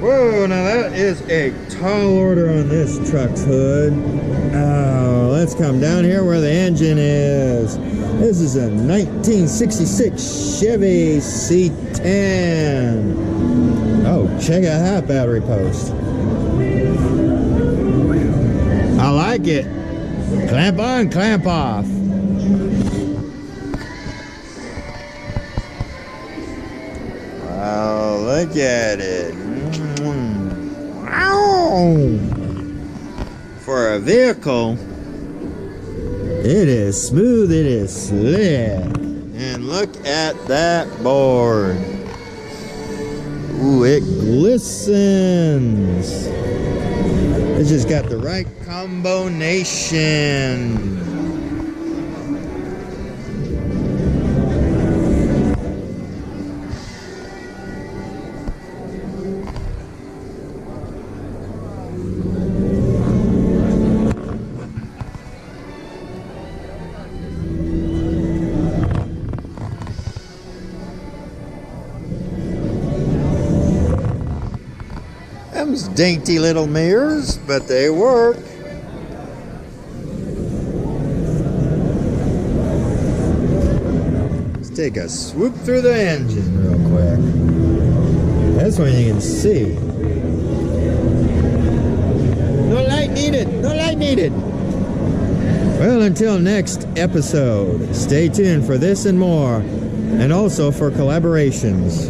Whoa, now that is a tall order on this truck's hood. Oh, let's come down here where the engine is. This is a 1966 Chevy C10. Oh, check out that battery post. I like it. Clamp on, clamp off. Wow, look at it. Wow. For a vehicle, it is smooth, it is slick. And look at that board. Ooh, it glistens. It's just got the right combination. Them's dainty little mirrors, but they work. Let's take a swoop through the engine real quick. That's when you can see. No light needed, no light needed. Well, until next episode, stay tuned for this and more, and also for collaborations.